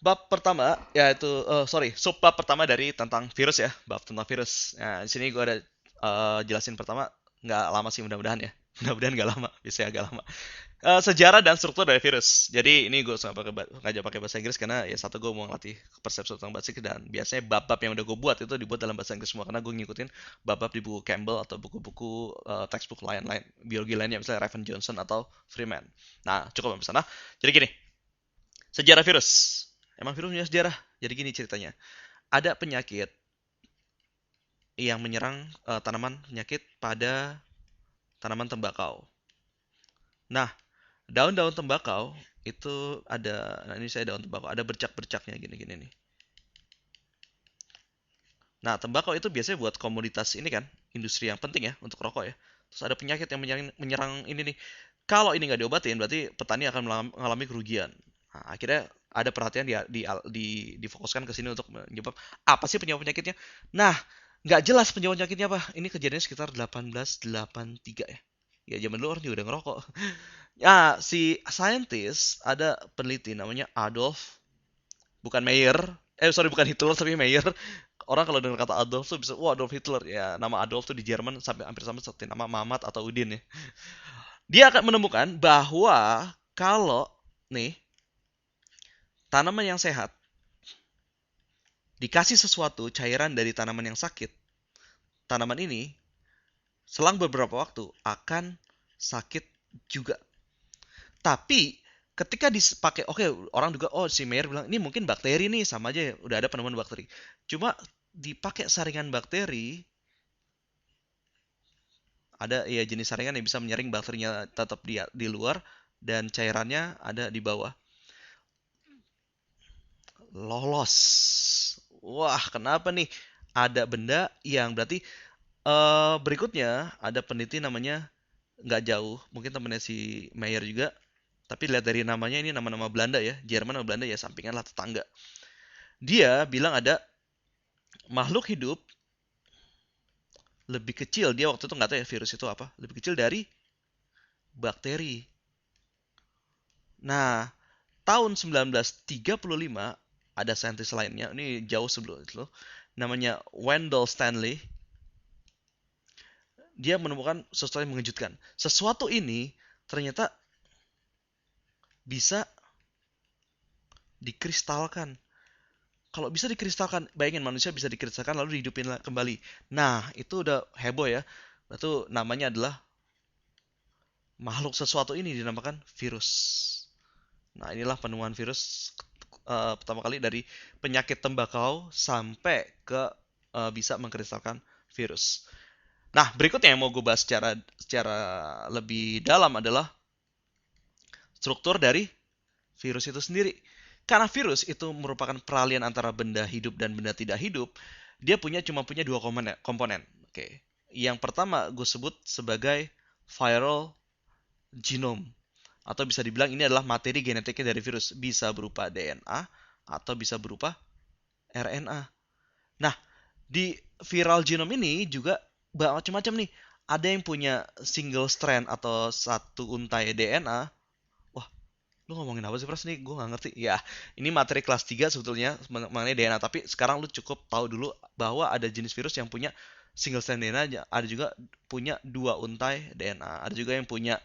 Bab pertama yaitu subbab pertama dari tentang virus ya, bab tentang virus. Nah, di sini gue ada jelasin pertama, nggak lama sih mudah-mudahan ya. Mudah-mudahan nggak lama, biasanya agak lama. Sejarah dan struktur dari virus. Jadi ini gue ngajak pakai bahasa Inggris karena ya satu gue mau ngelatih persepsi tentang bahasa Inggris, dan biasanya bab-bab yang udah gue buat itu dibuat dalam bahasa Inggris semua karena gue ngikutin bab-bab di buku Campbell atau buku-buku textbook lain-lain biologi lainnya misalnya Raven Johnson atau Freeman. Nah cukup sampai sana. Jadi gini, sejarah virus. Emang virus punya sejarah. Jadi gini ceritanya. Ada penyakit yang menyerang tanaman penyakit pada tanaman tembakau. Nah, daun-daun tembakau itu ada, nah ini saya daun tembakau, ada bercak-bercaknya gini-gini nih. Nah, tembakau itu biasanya buat komoditas ini kan, industri yang penting ya untuk rokok ya. Terus ada penyakit yang menyerang ini nih. Kalau ini nggak diobatin, berarti petani akan mengalami kerugian. Nah, akhirnya ada perhatian difokuskan ke sini untuk menyebab apa sih penyebab penyakitnya. Nah, nggak jelas penyebab penyakitnya apa. Ini kejadiannya sekitar 1883 ya. Ya zaman dulu orang juga udah ngerokok. Ya, si saintis ada peneliti namanya Adolf, bukan Mayer. Sorry, bukan Hitler tapi Mayer. Orang kalau dengar kata Adolf tuh bisa, wah Adolf Hitler. Ya, nama Adolf tuh di Jerman sampai hampir sama seperti nama Mamat atau Udin ya. Dia akan menemukan bahwa kalau nih tanaman yang sehat dikasih sesuatu cairan dari tanaman yang sakit, tanaman ini selang beberapa waktu akan sakit juga. Tapi ketika dipakai, oke, orang juga, oh si Mayer bilang ini mungkin bakteri nih, sama aja ya, udah ada penemuan bakteri. Cuma dipakai saringan bakteri, ada ya jenis saringan yang bisa menyaring bakterinya tetap di luar dan cairannya ada di bawah. Lolos. Wah, kenapa nih? Ada benda yang berarti berikutnya ada peneliti namanya nggak jauh, mungkin temennya si Mayer juga. Tapi lihat dari namanya ini nama-nama Belanda ya, Jerman atau Belanda ya, sampingan lah tetangga. Dia bilang ada makhluk hidup lebih kecil, dia waktu itu nggak tahu ya virus itu apa, lebih kecil dari bakteri. Nah, tahun 1935 ada saintis lainnya, ini jauh sebelum itu, namanya Wendell Stanley. Dia menemukan sesuatu yang mengejutkan. Sesuatu ini ternyata bisa dikristalkan. Kalau bisa dikristalkan, bayangin manusia bisa dikristalkan lalu dihidupin kembali. Nah, itu udah heboh ya. Itu namanya adalah makhluk sesuatu ini dinamakan virus. Nah, inilah penemuan virus pertama kali dari penyakit tembakau sampai ke bisa mengkristalkan virus. Nah, berikutnya yang mau gue bahas secara lebih dalam adalah struktur dari virus itu sendiri. Karena virus itu merupakan peralihan antara benda hidup dan benda tidak hidup, dia cuma punya dua komponen. Oke. Yang pertama gue sebut sebagai viral genome, atau bisa dibilang ini adalah materi genetiknya dari virus, bisa berupa DNA atau bisa berupa RNA. Nah, di viral genome ini juga macam-macam nih. Ada yang punya single strand atau satu untai DNA. Wah, lu ngomongin apa sih Pras nih? Gue nggak ngerti. Ya, ini materi kelas 3 sebetulnya mengenai DNA. Tapi sekarang lu cukup tahu dulu bahwa ada jenis virus yang punya single strand DNA. Ada juga punya dua untai DNA. Ada juga yang punya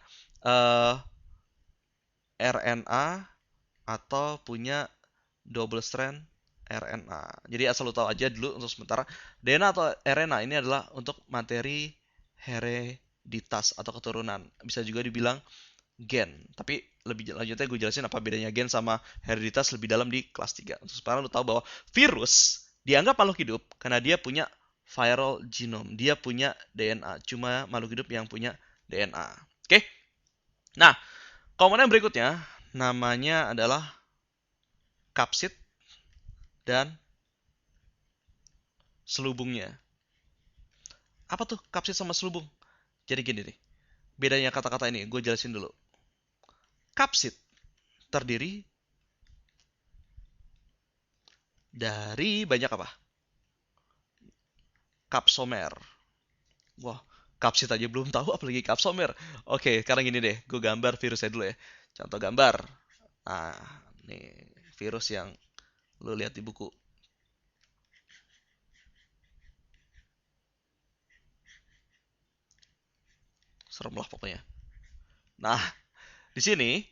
uh, RNA atau punya double strand RNA. Jadi asal lu tahu aja dulu untuk sementara, DNA atau RNA ini adalah untuk materi hereditas atau keturunan. Bisa juga dibilang gen. Tapi lebih lanjutnya gue jelasin apa bedanya gen sama hereditas lebih dalam di kelas 3. Untuk sekarang lu tahu bahwa virus dianggap makhluk hidup karena dia punya viral genome. Dia punya DNA. Cuma makhluk hidup yang punya DNA. Oke? Nah, komponen berikutnya namanya adalah kapsid dan selubungnya. Apa tuh kapsid sama selubung? Jadi gini nih, bedanya kata-kata ini gue jelasin dulu. Kapsid terdiri dari banyak apa? Kapsomer. Wah, kapsid aja belum tahu apalagi kapsomer. Oke, sekarang gini deh, gue gambar virusnya dulu ya. Contoh gambar. Nah, nih virus yang Lu lihat di buku. Serem lah pokoknya. Nah, di sini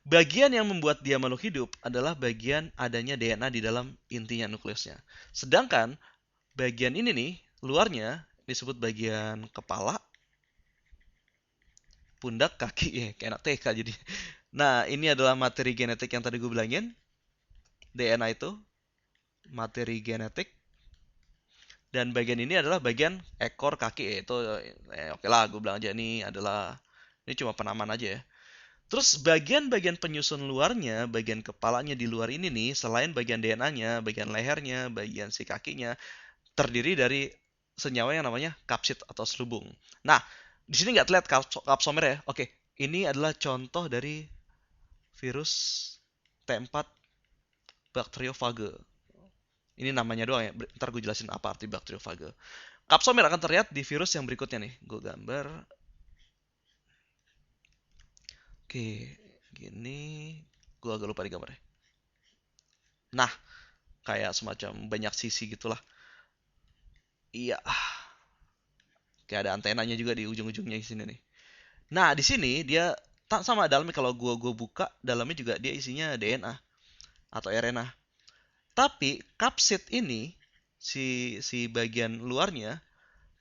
bagian yang membuat dia makhluk hidup adalah bagian adanya DNA di dalam intinya nukleusnya. Sedangkan bagian ini nih, luarnya disebut bagian kepala, pundak, kaki, ya kayak anak TK jadi. Nah, ini adalah materi genetik yang tadi gue bilangin. DNA itu materi genetik. Dan bagian ini adalah bagian ekor kaki. Itu oke lah, gue bilang aja ini cuma penamaan aja ya. Terus bagian-bagian penyusun luarnya, bagian kepalanya di luar ini nih, selain bagian DNA-nya, bagian lehernya, bagian si kakinya, terdiri dari senyawa yang namanya kapsid atau selubung. Nah, di sini nggak terlihat kapsomer ya. Oke, ini adalah contoh dari virus T4 bakteriofage. Ini namanya doang ya. Ntar gue jelasin apa arti bakteriofage. Kapsomer akan terlihat di virus yang berikutnya nih. Gue gambar. Oke, gini. Gue agak lupa di gambarnya. Nah, kayak semacam banyak sisi gitulah. Iya, kayak ada antenanya juga di ujung-ujungnya di sini nih. Nah, di sini dia tak sama dalamnya kalau gua buka, dalamnya juga dia isinya DNA atau RNA. Tapi kapsid ini si bagian luarnya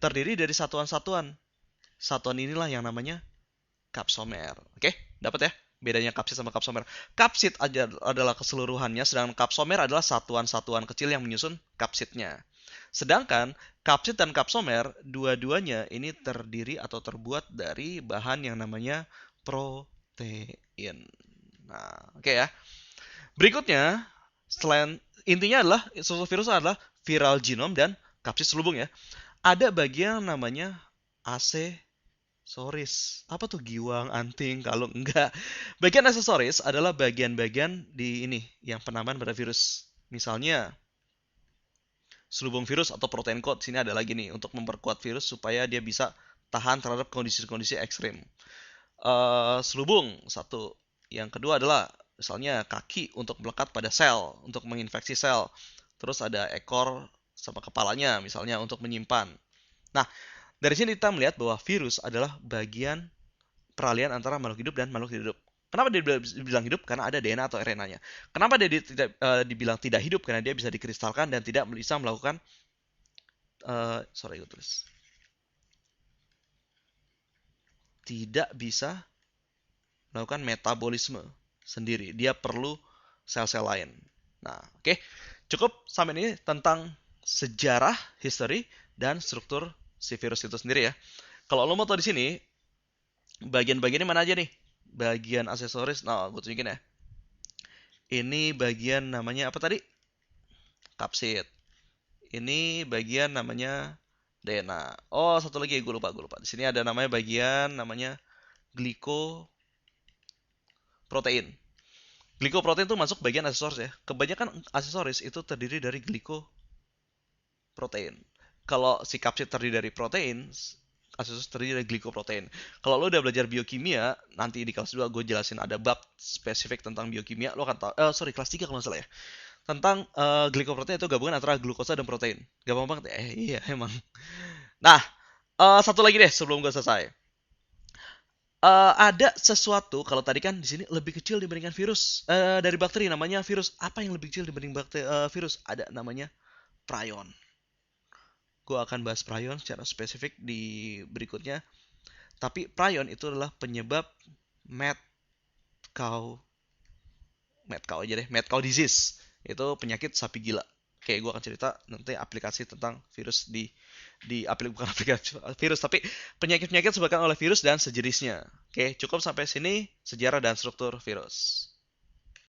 terdiri dari satuan-satuan. Satuan inilah yang namanya kapsomer. Oke, dapat ya? Bedanya kapsid sama kapsomer. Kapsid adalah keseluruhannya, sedangkan kapsomer adalah satuan-satuan kecil yang menyusun kapsidnya. Sedangkan kapsid dan kapsomer, dua-duanya ini terdiri atau terbuat dari bahan yang namanya protein. Nah, oke ya. Berikutnya, selain intinya adalah suatu virus adalah viral genome dan kapsid selubung ya. Ada bagian namanya aksesoris. Apa tuh giwang, anting, kalau enggak. Bagian aksesoris adalah bagian-bagian di ini yang penamaan pada virus. Misalnya selubung virus atau protein code. Sini ada lagi nih untuk memperkuat virus supaya dia bisa tahan terhadap kondisi-kondisi ekstrim. Selubung satu. Yang kedua adalah misalnya kaki untuk melekat pada sel, untuk menginfeksi sel. Terus ada ekor sama kepalanya misalnya untuk menyimpan. Nah, dari sini kita melihat bahwa virus adalah bagian peralihan antara makhluk hidup dan makhluk hidup. Kenapa dia dibilang hidup? Karena ada DNA atau RNA-nya. Kenapa dia tidak dibilang tidak hidup? Karena dia bisa dikristalkan dan tidak bisa melakukan sorry gue tulis. Tidak bisa melakukan metabolisme sendiri. Dia perlu sel-sel lain. Nah, oke. Cukup sampai ini tentang sejarah, history, dan struktur si virus itu sendiri ya. Kalau lo mau tahu di sini, bagian-bagiannya mana aja nih? Bagian aksesoris, nah gue tunjukin ya. Ini bagian namanya apa tadi? Kapsid. Ini bagian namanya DNA. Oh, satu lagi gue lupa. Di sini ada namanya bagian namanya glikoprotein. Glikoprotein itu masuk bagian aksesoris ya. Kebanyakan aksesoris itu terdiri dari glikoprotein. Kalau si kapsid terdiri dari protein, aksesoris terdiri dari glikoprotein. Kalau lo udah belajar biokimia, nanti di kelas 2 gue jelasin ada bab spesifik tentang biokimia. Lo akan tahu, kelas 3 kalau nggak salah ya. Tentang glikoprotein itu gabungan antara glukosa dan protein. Gampang banget ya? Iya emang. Nah, satu lagi deh sebelum gue selesai. Ada sesuatu kalau tadi kan di sini lebih kecil dibandingkan virus dari bakteri namanya virus. Apa yang lebih kecil dibanding virus? Ada namanya prion. Gue akan bahas prion secara spesifik di berikutnya. Tapi prion itu adalah penyebab mad cow aja deh, mad cow disease. Itu penyakit sapi gila. Oke, gue akan cerita nanti aplikasi tentang virus bukan aplikasi virus, tapi penyakit-penyakit disebabkan oleh virus dan sejenisnya. Oke, cukup sampai sini sejarah dan struktur virus.